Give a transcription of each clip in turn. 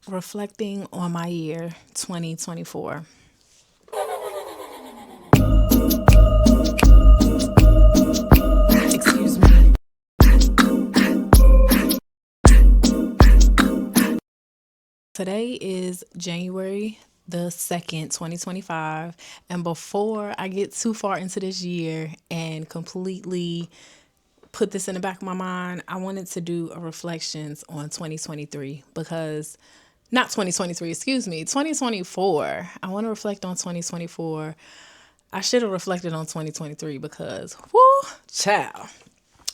Reflecting on my year 2024. Excuse me. Today is January the 2nd, 2025. And before I get too far into this year and completely put this in the back of my mind, I wanted to do a reflections on 2023 because not 2023, excuse me, 2024. I want to reflect on 2024. I should have reflected on 2023 because, whoo, child.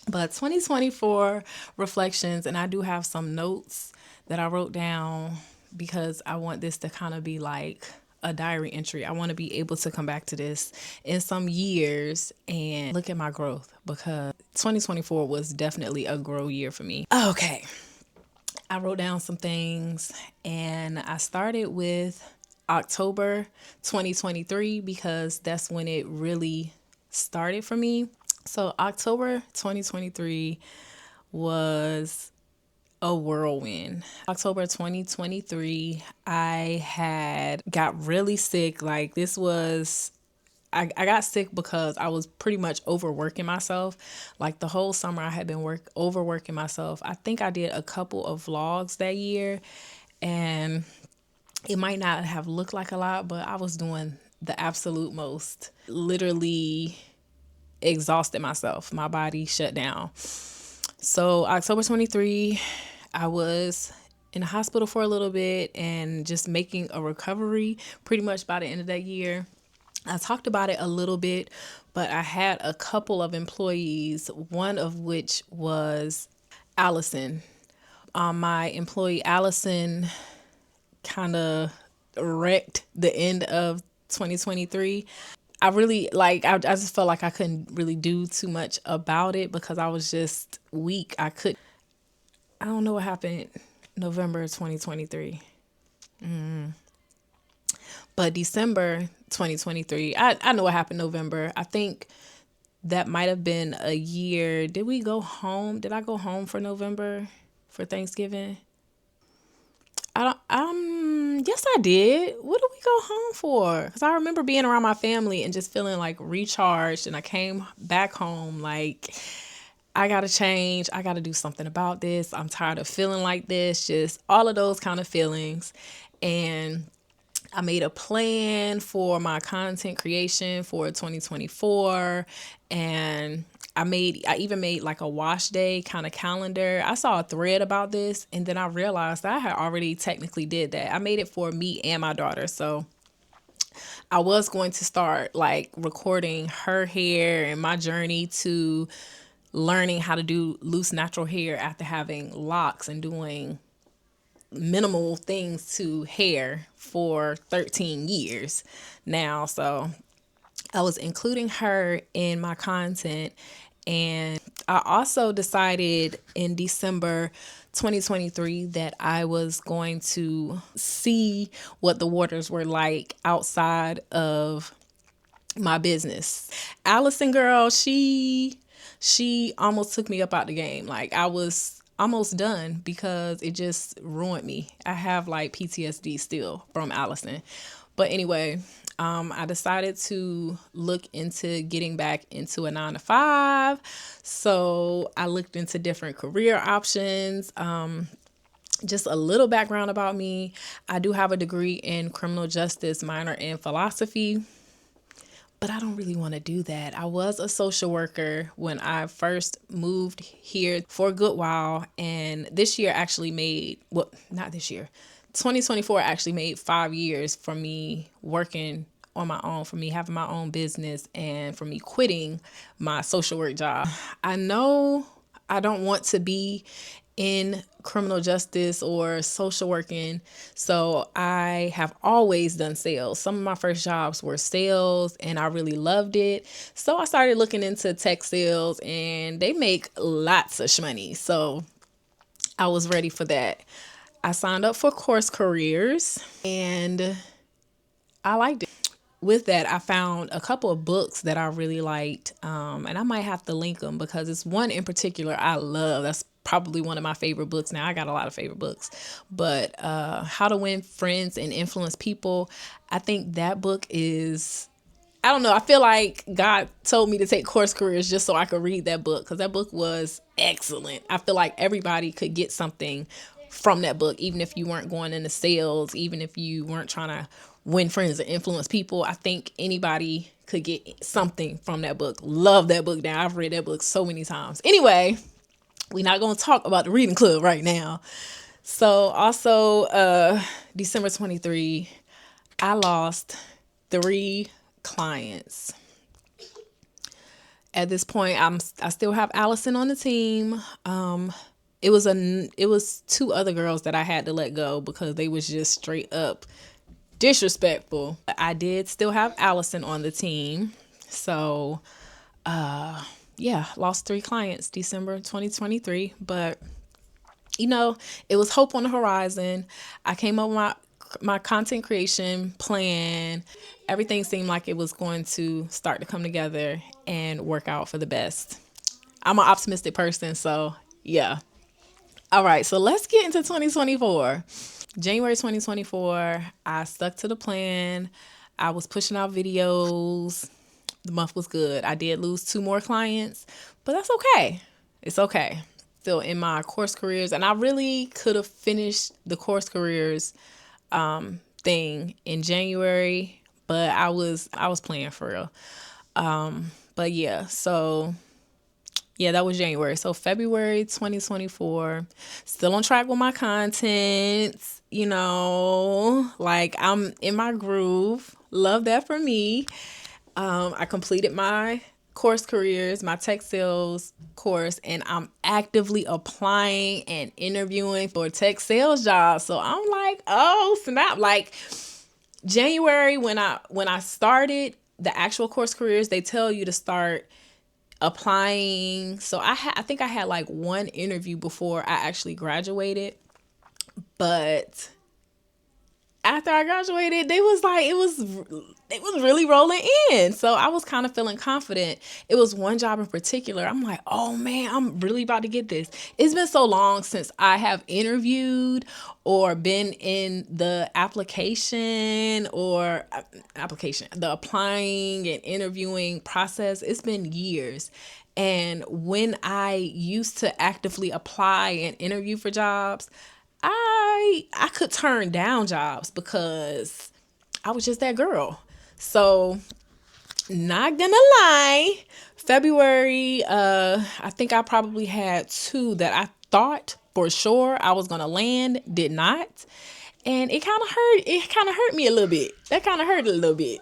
But 2024 reflections, and I do have some notes that I wrote down because I want this to kind of be like a diary entry. I want to be able to come back to this in some years and look at my growth because 2024 was definitely a grow year for me. Okay. I wrote down some things and I started with October 2023 because that's when it really started for me. So October 2023 was a whirlwind. October 2023, I had got really sick. Like this was I got sick because I was pretty much overworking myself. Like the whole summer I had been overworking myself. I think I did a couple of vlogs that year and it might not have looked like a lot, but I was doing the absolute most. Literally exhausted myself. My body shut down. So October 23, I was in the hospital for a little bit and just making a recovery pretty much by the end of that year. I talked about it a little bit, but I had a couple of employees, one of which was Allison. My employee Allison kind of wrecked the end of 2023. I just felt like I couldn't really do too much about it because I was just weak. I don't know what happened November 2023. But December 2023, I know what happened November. I think that might have been a year. Did we go home? Did I go home for November for Thanksgiving? I don't. Yes, I did. What did we go home for? Because I remember being around my family and just feeling like recharged. And I came back home like I gotta change. I gotta do something about this. I'm tired of feeling like this. Just all of those kind of feelings. And I made a plan for my content creation for 2024 and I even made like a wash day kind of calendar. I saw a thread about this and then I realized that I had already technically did that. I made it for me and my daughter. So I was going to start like recording her hair and my journey to learning how to do loose natural hair after having locks and doing minimal things to hair for 13 years now. So I was including her in my content. And I also decided in December 2023 that I was going to see what the waters were like outside of my business. Allison girl, she almost took me up out the game. Like I was almost done because it just ruined me. I have like PTSD still from Allison. But anyway, I decided to look into getting back into a 9 to 5. So I looked into different career options. Just a little background about me. I do have a degree in criminal justice, minor in philosophy, but I don't really want to do that. I was a social worker when I first moved here for a good while. And this year actually made, well, not this year, 2024 actually made 5 years for me working on my own, for me having my own business, and for me quitting my social work job. I know I don't want to be in criminal justice or social working. So I have always done sales. Some of my first jobs were sales and I really loved it. So I started looking into tech sales and they make lots of money. So I was ready for that. I signed up for Course Careers and I liked it. With that, I found a couple of books that I really liked, and I might have to link them because it's one in particular I love. That's probably one of my favorite books. Now I got a lot of favorite books, but How to Win Friends and Influence People. I think that book is, I don't know. I feel like God told me to take Course Careers just so I could read that book, because that book was excellent. I feel like everybody could get something from that book, even if you weren't going into sales, even if you weren't trying to win friends and influence people. I think anybody could get something from that book. Love that book now. I've read that book so many times. Anyway, we're not going to talk about the reading club right now. So also, December 23, I lost 3 clients. At this point, I still have Allison on the team. It was 2 other girls that I had to let go because they was just straight up disrespectful. I did still have Allison on the team. So, yeah, lost 3 clients December 2023, but it was hope on the horizon. I came up with my content creation plan. Everything seemed like it was going to start to come together and work out for the best. I'm an optimistic person, so yeah. All right, so let's get into 2024. January 2024, I stuck to the plan. I was pushing out videos. The month was good. I did lose 2 more clients, but that's okay. It's okay. Still in my Course Careers, and I really could have finished the Course Careers thing in January, but I was playing for real. But yeah, so yeah, that was January. So February 2024, still on track with my content, like I'm in my groove. Love that for me. I completed my Course Careers, my tech sales course, and I'm actively applying and interviewing for tech sales jobs. So I'm like, oh snap. Like January, when I started the actual Course Careers, they tell you to start applying. So I think I had like 1 interview before I actually graduated, but after I graduated, they was like, it was really rolling in. So I was kind of feeling confident. It was one job in particular. I'm like, oh man, I'm really about to get this. It's been so long since I have interviewed or been in the the applying and interviewing process. It's been years. And when I used to actively apply and interview for jobs, I could turn down jobs because I was just that girl. So not gonna lie, February, I think I probably had 2 that I thought for sure I was gonna land, did not. And it kind of hurt me a little bit. That kind of hurt a little bit.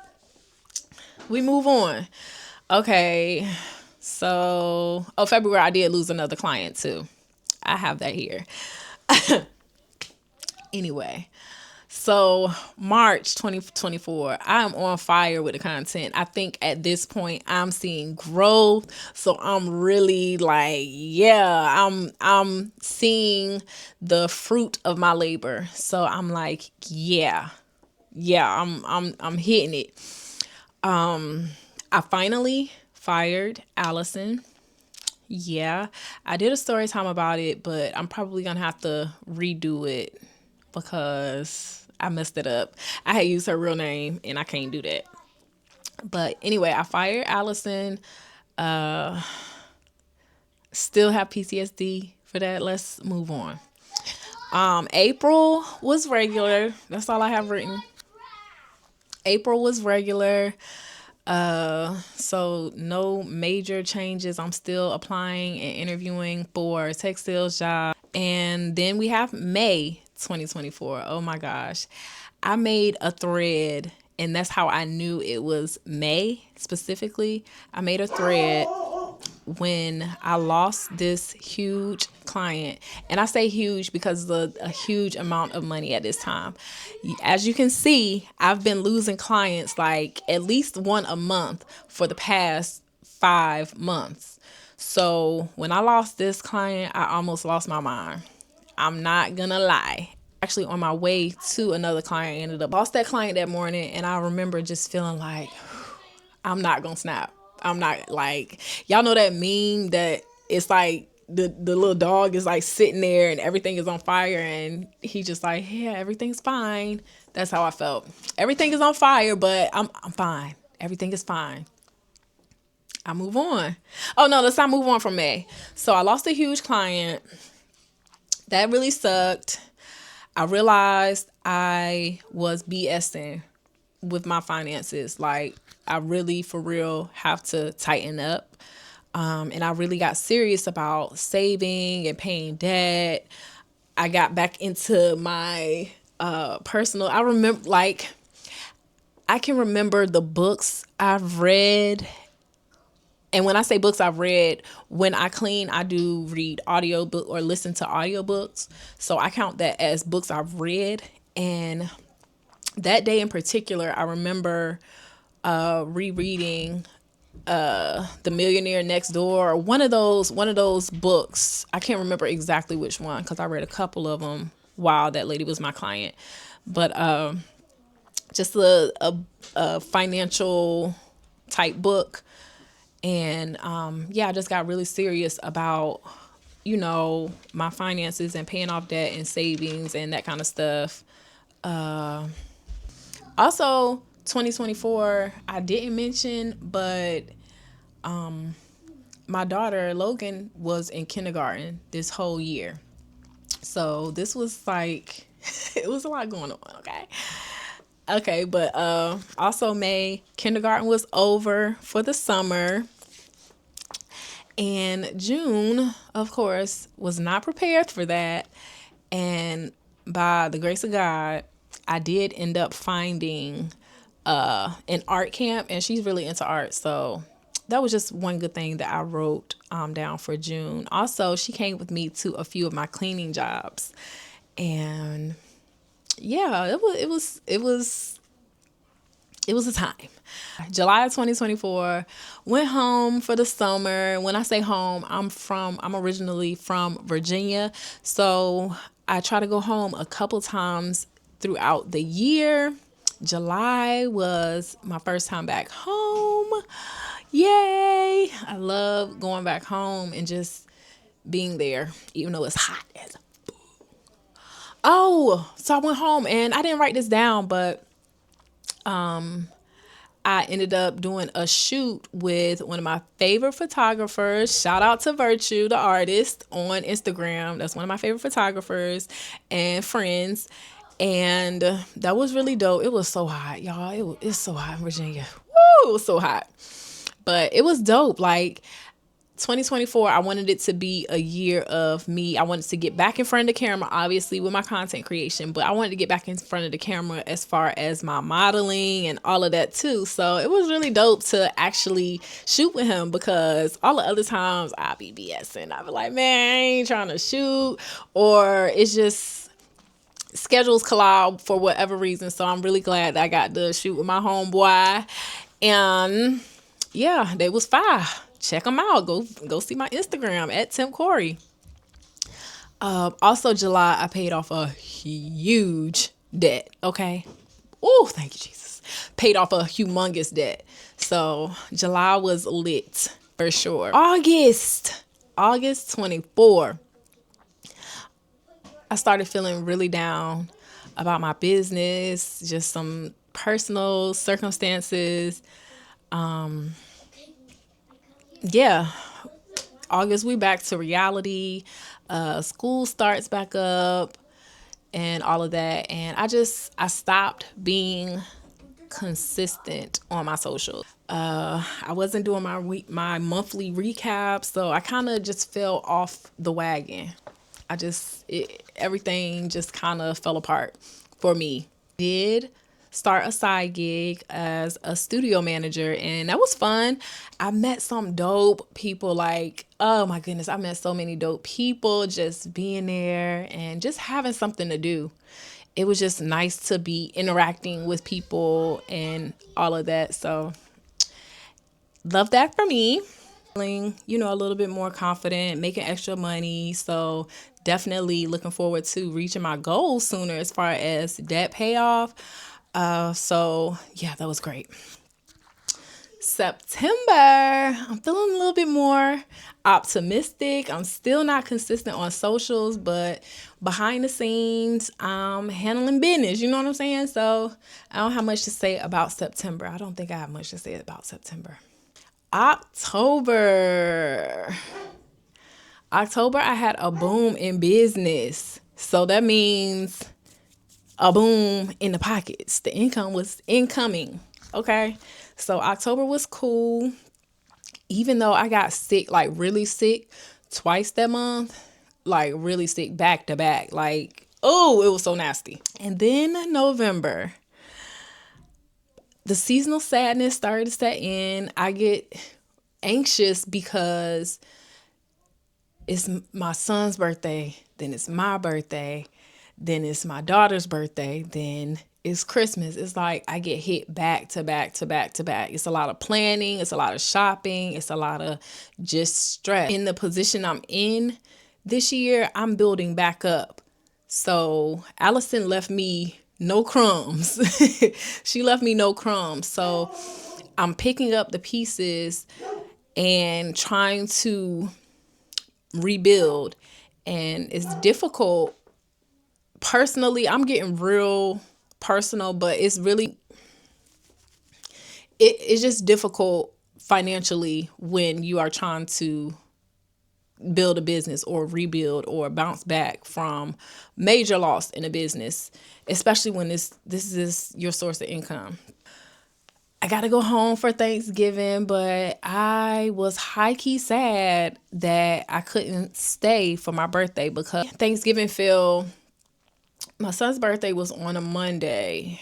We move on. Okay. So, February, I did lose another client too. I have that here. Anyway, so March 2024, I'm on fire with the content. I think at this point I'm seeing growth. So I'm really like, yeah, I'm seeing the fruit of my labor. So I'm like, yeah, I'm hitting it. I finally fired Allison. Yeah, I did a story time about it, but I'm probably gonna have to redo it because I messed it up. I had used her real name and I can't do that. But anyway, I fired Allison. Still have PTSD for that. Let's move on. April was regular. That's all I have written. April was regular. So no major changes. I'm still applying and interviewing for tech sales jobs. And then we have May 2024. Oh my gosh. I made a thread, and that's how I knew it was May specifically. I made a thread when I lost this huge client. And I say huge because of a huge amount of money at this time. As you can see, I've been losing clients like at least 1 a month for the past 5 months. So when I lost this client, I almost lost my mind. I'm not gonna lie. Actually, on my way to another client, I ended up lost that client that morning, and I remember just feeling like I'm not gonna snap. I'm not like, y'all know that meme that it's like the little dog is like sitting there and everything is on fire, and he just like, yeah, everything's fine. That's how I felt. Everything is on fire, but I'm fine. Everything is fine. I move on. Oh no, let's not move on from May. So I lost a huge client. That really sucked. I realized I was BSing with my finances. Like, I really, for real, have to tighten up. And I really got serious about saving and paying debt. I got back into my personal. I remember, like, I can remember the books I've read. And when I say books I've read, when I clean, I do read audiobook or listen to audiobooks. So I count that as books I've read. And that day in particular, I remember rereading The Millionaire Next Door, or one of those books. I can't remember exactly which one because I read a couple of them while that lady was my client. But just a financial type book. And I just got really serious about, my finances and paying off debt and savings and that kind of stuff. Also, 2024, I didn't mention, but my daughter, Logan, was in kindergarten this whole year. So this was like, it was a lot going on, okay? Okay, but also May, kindergarten was over for the summer. And June, of course, was not prepared for that. And by the grace of God, I did end up finding an art camp, and she's really into art. So that was just one good thing that I wrote down for June. Also, she came with me to a few of my cleaning jobs. And yeah, it was a time. July of 2024, went home for the summer. When I say home, I'm originally from Virginia. So I try to go home a couple times throughout the year. July was my first time back home. Yay! I love going back home and just being there, even though it's hot as. Oh, so I went home and I didn't write this down, but I ended up doing a shoot with one of my favorite photographers. Shout out to Virtue, the artist, on Instagram. That's one of my favorite photographers and friends. And that was really dope. It was so hot, y'all. It's so hot in Virginia. Woo! It was so hot. But it was dope. Like, 2024, I wanted it to be a year of me. I wanted to get back in front of the camera, obviously, with my content creation, but I wanted to get back in front of the camera as far as my modeling and all of that too. So it was really dope to actually shoot with him, because all the other times I be BSing. I be like, man, I ain't trying to shoot, or it's just schedules collide for whatever reason. So I'm really glad that I got to shoot with my homeboy. And yeah, they was fire. Check them out. Go see my Instagram at Tim Corey. Also, July, I paid off a huge debt. Okay. Oh, thank you, Jesus. Paid off a humongous debt. So July was lit for sure. August 24. I started feeling really down about my business, just some personal circumstances. Yeah, August, we back to reality. School starts back up and all of that. And I stopped being consistent on my socials. I wasn't doing my monthly recap, so I kind of just fell off the wagon. Everything just kind of fell apart for me. Did start a side gig as a studio manager, and that was fun. I met some dope people. Like, oh my goodness, I met so many dope people just being there and just having something to do. It was just nice to be interacting with people and all of that. So love that for me. Feeling, a little bit more confident, making extra money. So definitely looking forward to reaching my goals sooner as far as debt payoff. So yeah, that was great. September, I'm feeling a little bit more optimistic. I'm still not consistent on socials, but behind the scenes, I'm handling business. You know what I'm saying? So I don't have much to say about September. I don't think I have much to say about September. October. October, I had a boom in business. So that means a boom in the pockets. The income was incoming. Okay. So October was cool. Even though I got sick, like really sick twice that month, like really sick back to back. Like, oh, it was so nasty. And then November, the seasonal sadness started to set in. I get anxious because it's my son's birthday, then it's my birthday, then it's my daughter's birthday, then it's Christmas. It's like I get hit back to back to back to back. It's a lot of planning, it's a lot of shopping, it's a lot of just stress. In the position I'm in this year, I'm building back up. So Allison left me no crumbs. She left me no crumbs. So I'm picking up the pieces and trying to rebuild. And it's difficult. Personally, I'm getting real personal, but it's really, it's just difficult financially when you are trying to build a business or rebuild or bounce back from major loss in a business, especially when this is your source of income. I got to go home for Thanksgiving, but I was high-key sad that I couldn't stay for my birthday because Thanksgiving fell. My son's birthday was on a Monday,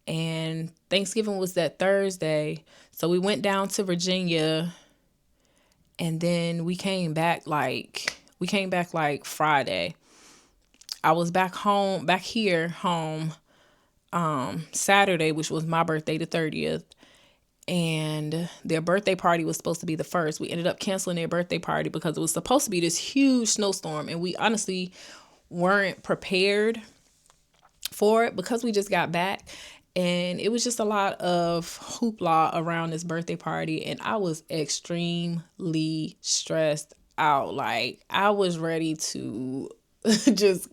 and Thanksgiving was that Thursday. So we went down to Virginia, and then we came back like Friday. I was back here Saturday, which was my birthday, the 30th. And their birthday party was supposed to be the first. We ended up canceling their birthday party because it was supposed to be this huge snowstorm. And we honestly weren't prepared for it because we just got back. And it was just a lot of hoopla around this birthday party. And I was extremely stressed out. Like, I was ready to just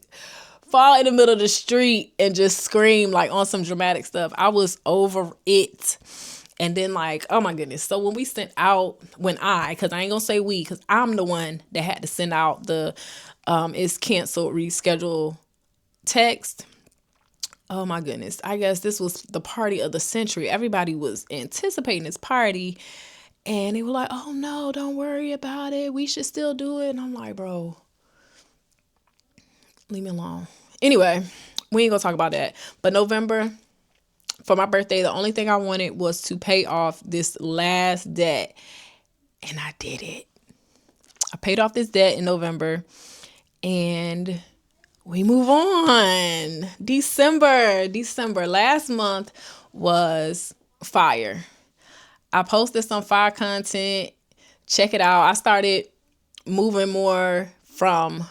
fall in the middle of the street and just scream like on some dramatic stuff. I was over it. And then like, oh my goodness. So when we sent out, because I ain't gonna say we, because I'm the one that had to send out the it's canceled, reschedule text. Oh my goodness. I guess this was the party of the century. Everybody was anticipating this party. And they were like, oh no, don't worry about it. We should still do it. And I'm like, bro, leave me alone. Anyway, we ain't gonna talk about that. But November, for my birthday, the only thing I wanted was to pay off this last debt. And I did it. I paid off this debt in November. And we move on. December. Last month was fire. I posted some fire content. Check it out. I started moving more from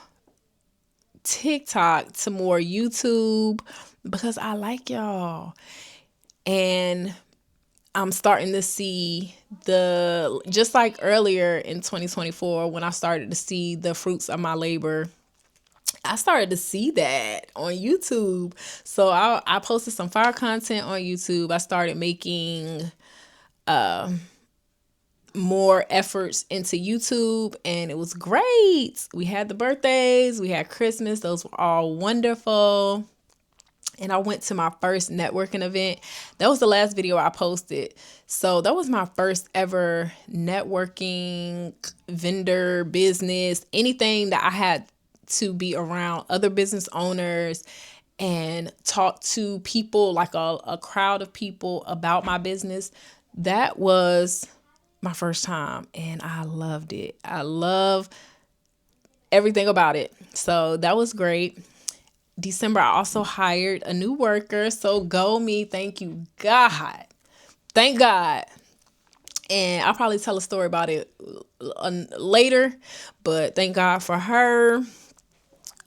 TikTok to more YouTube because I like y'all. And I'm starting to see just like earlier in 2024 when I started to see the fruits of my labor, I started to see that on YouTube. So I posted some fire content on YouTube. I started making more efforts into YouTube, and it was great. We had the birthdays, we had Christmas. Those were all wonderful. And I went to my first networking event. That was the last video I posted. So that was my first ever networking, vendor, business, anything that I had to be around other business owners and talk to people, like a crowd of people about my business. That was my first time, and I loved it. I love everything about it. So that was great. December, I also hired a new worker. So go me. Thank you, God. Thank God. And I'll probably tell a story about it later, but thank God for her.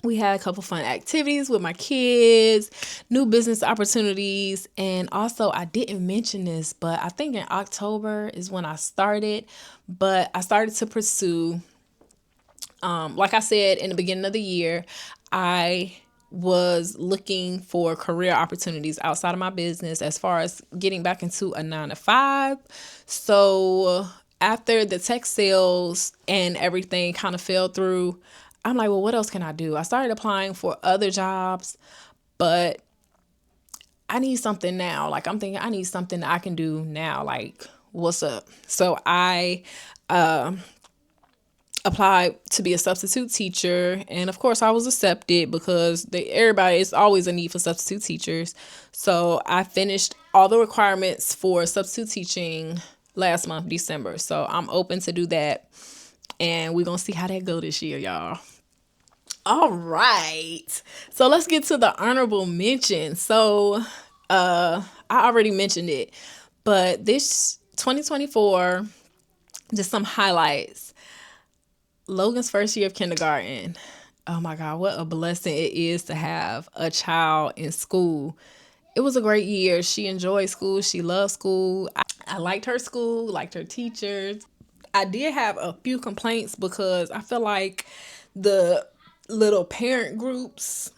We had a couple fun activities with my kids, new business opportunities. And also, I didn't mention this, but I think in October is when I started. But I started to pursue, like I said in the beginning of the year, I was looking for career opportunities outside of my business as far as getting back into a 9 to 5. So after the tech sales and everything kind of fell through, I'm like, well, what else can I do? I started applying for other jobs, but I need something now. Like, I'm thinking I need something that I can do now. Like, what's up? So I applied to be a substitute teacher, and of course I was accepted because everybody, it's always a need for substitute teachers. So I finished all the requirements for substitute teaching last month, December. So I'm open to do that, and we're gonna see how that go this year, y'all. All right, so let's get to the honorable mention. So I already mentioned it, but this 2024, just some highlights. Logan's first year of kindergarten. Oh my God, what a blessing it is to have a child in school. It was a great year. She enjoyed school. She loved school. I liked her school, liked her teachers. I did have a few complaints because I feel like the little parent groups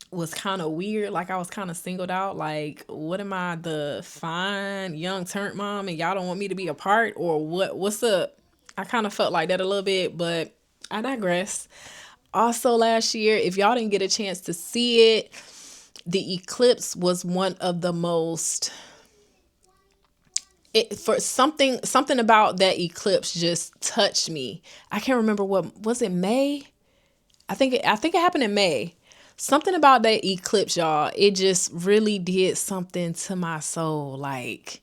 was kind of weird. Like, I was kind of singled out. Like, what am I, the fine young turnt mom, and y'all don't want me to be a part, or what? What's up? I kind of felt like that a little bit, but I digress. Also, last year, if y'all didn't get a chance to see it, the eclipse was one of the most. For something about that eclipse just touched me. I can't remember, what was it, May? I think it happened in May. Something about that eclipse, y'all, it just really did something to my soul. Like,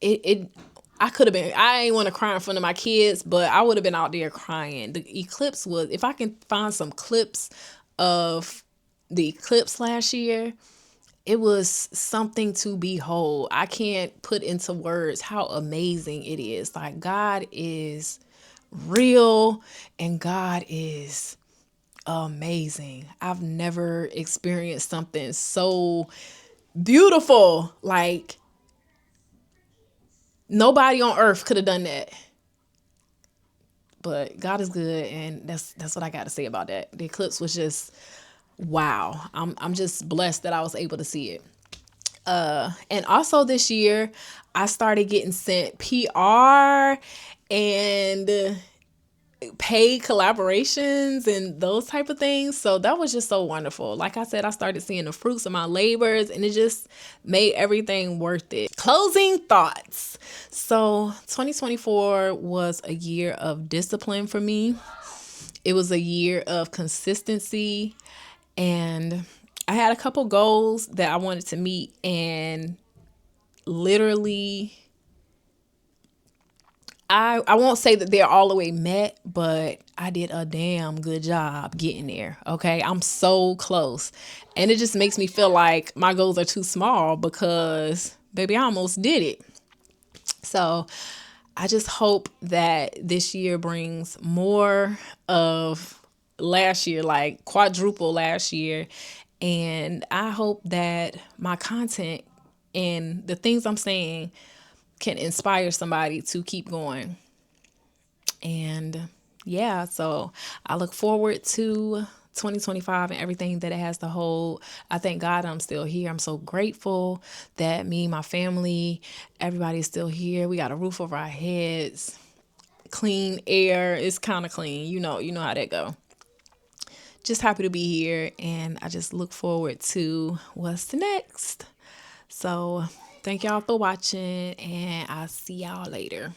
it I could have been, I ain't want to cry in front of my kids, but I would have been out there crying. The eclipse was, if I can find some clips of the eclipse last year, it was something to behold. I can't put into words how amazing it is. Like, God is real and God is amazing. I've never experienced something so beautiful. Like, nobody on earth could have done that. But God is good, and that's what I got to say about that. The eclipse was just wow. I'm just blessed that I was able to see it. And also this year, I started getting sent PR and paid collaborations and those type of things. So that was just so wonderful. Like I said, I started seeing the fruits of my labors, and it just made everything worth it. Closing thoughts. So 2024 was a year of discipline for me. It was a year of consistency, and I had a couple goals that I wanted to meet, and literally, I won't say that they're all the way met, but I did a damn good job getting there. Okay. I'm so close. And it just makes me feel like my goals are too small because, baby, I almost did it. So I just hope that this year brings more of last year, like quadruple last year. And I hope that my content and the things I'm saying can inspire somebody to keep going. And yeah, so I look forward to 2025 and everything that it has to hold. I thank God I'm still here. I'm so grateful that me, my family, everybody's still here. We got a roof over our heads, clean air. It's kind of clean. You know how that go. Just happy to be here, and I just look forward to what's next. So thank y'all for watching, and I'll see y'all later.